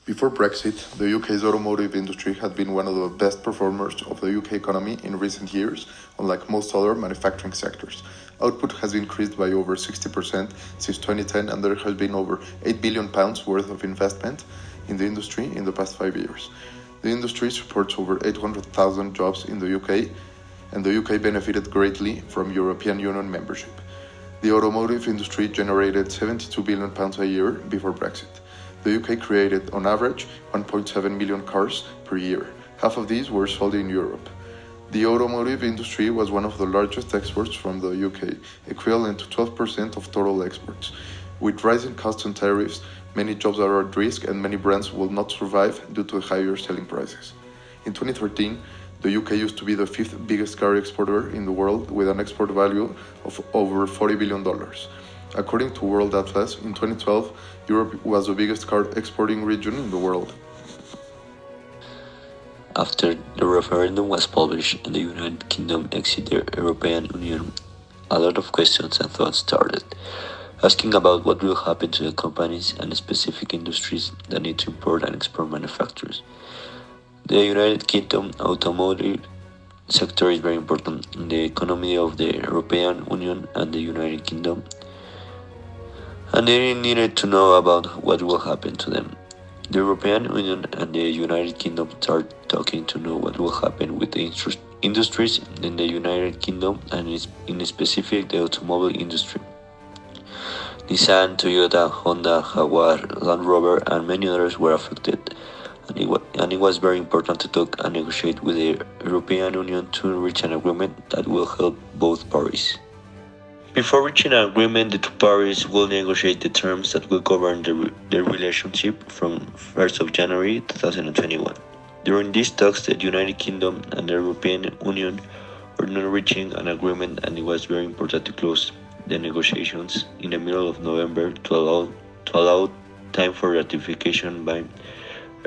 Before Brexit, the UK's automotive industry had been one of the best performers of the UK economy in recent years, unlike most other manufacturing sectors. Output has increased by over 60% since 2010, and there has been over £8 billion worth of investment in the industry in the past 5 years. The industry supports over 800,000 jobs in the UK, and the UK benefited greatly from European Union membership. The automotive industry generated £72 billion a year before Brexit. The UK created, on average, 1.7 million cars per year. Half of these were sold in Europe. The automotive industry was one of the largest exports from the UK, equivalent to 12% of total exports. With rising costs and tariffs, many jobs are at risk and many brands will not survive due to higher selling prices. In 2013, the UK used to be the fifth biggest car exporter in the world with an export value of over $40 billion. According to World Atlas, in 2012, Europe was the biggest car exporting region in the world. After the referendum was published and the United Kingdom exited the European Union, a lot of questions and thoughts started, asking about what will happen to the companies and specific industries that need to import and export manufacturers. The United Kingdom automotive sector is very important in the economy of the European Union and the United Kingdom, and they needed to know about what will happen to them. The European Union and the United Kingdom start talking to know what will happen with the industries in the United Kingdom and in specific the automobile industry. Nissan, Toyota, Honda, Jaguar, Land Rover and many others were affected, and it was very important to talk and negotiate with the European Union to reach an agreement that will help both parties. Before reaching an agreement, the two parties will negotiate the terms that will govern their relationship from 1st of January 2021. During these talks, the United Kingdom and the European Union were not reaching an agreement, and it was very important to close the negotiations in the middle of November to allow time for ratification by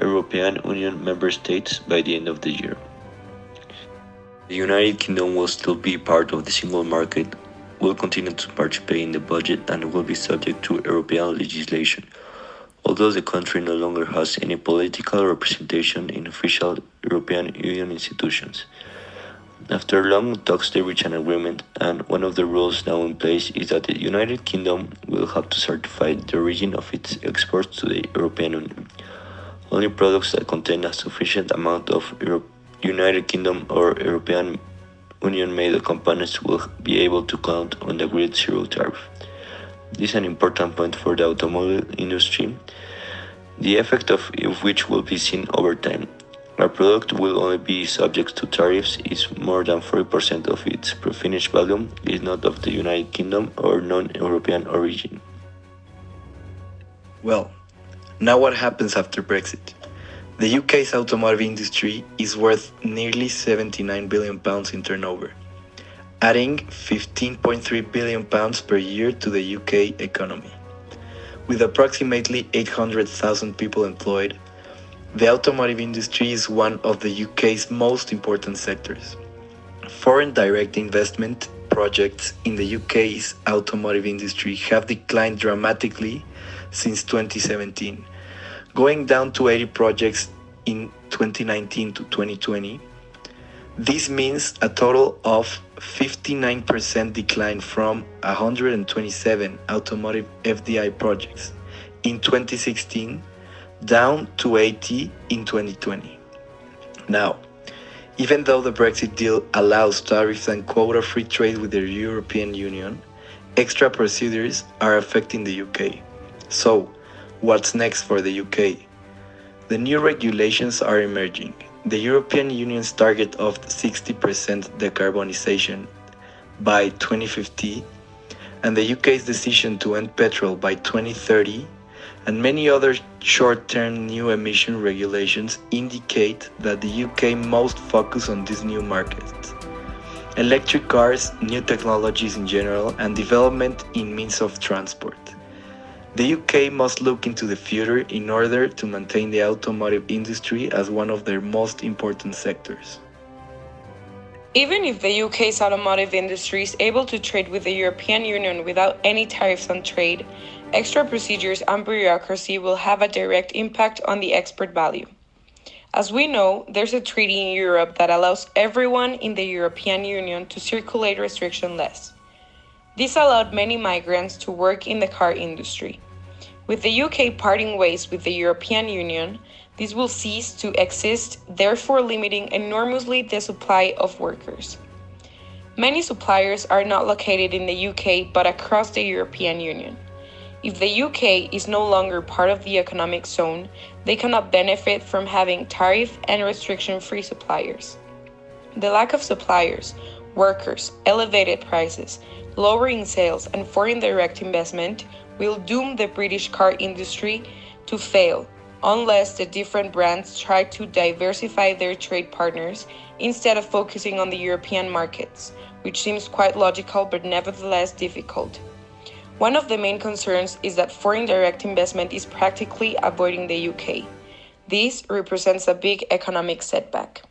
European Union member states by the end of the year. The United Kingdom will still be part of the single market, will continue to participate in the budget, and will be subject to European legislation, although the country no longer has any political representation in official European Union institutions. After long talks, they reach an agreement, and one of the rules now in place is that the United Kingdom will have to certify the origin of its exports to the European Union. Only products that contain a sufficient amount of United Kingdom or European Union-made components will be able to count on the agreed zero tariff. This is an important point for the automobile industry, the effect of which will be seen over time. A product will only be subject to tariffs if more than 40% of its pre-finished volume is not of the United Kingdom or non-European origin. Well, now what happens after Brexit? The UK's automotive industry is worth nearly £79 billion in turnover, adding £15.3 billion per year to the UK economy. With approximately 800,000 people employed, the automotive industry is one of the UK's most important sectors. Foreign direct investment projects in the UK's automotive industry have declined dramatically since 2017, going down to 80 projects in 2019 to 2020. This means a total of 59% decline from 127 automotive FDI projects in 2016 down to 80 in 2020. Now, even though the Brexit deal allows tariffs and quota-free trade with the European Union, extra procedures are affecting the UK. So, what's next for the UK? The new regulations are emerging. The European Union's target of 60% decarbonization by 2050, and the UK's decision to end petrol by 2030, and many other short-term new emission regulations indicate that the UK must focus on these new markets. Electric cars, new technologies in general, and development in means of transport. The UK must look into the future in order to maintain the automotive industry as one of their most important sectors. Even if the UK's automotive industry is able to trade with the European Union without any tariffs on trade, Extra procedures and bureaucracy will have a direct impact on the export value. As we know, there's a treaty in Europe that allows everyone in the European Union to circulate restrictionless. This allowed many migrants to work in the car industry. With the UK parting ways with the European Union, this will cease to exist, therefore limiting enormously the supply of workers. Many suppliers are not located in the UK but across the European Union. If the UK is no longer part of the economic zone, they cannot benefit from having tariff and restriction-free suppliers. The lack of suppliers, workers, elevated prices, lowering sales, and foreign direct investment will doom the British car industry to fail unless the different brands try to diversify their trade partners instead of focusing on the European markets, which seems quite logical but nevertheless difficult. One of the main concerns is that foreign direct investment is practically avoiding the UK. This represents a big economic setback.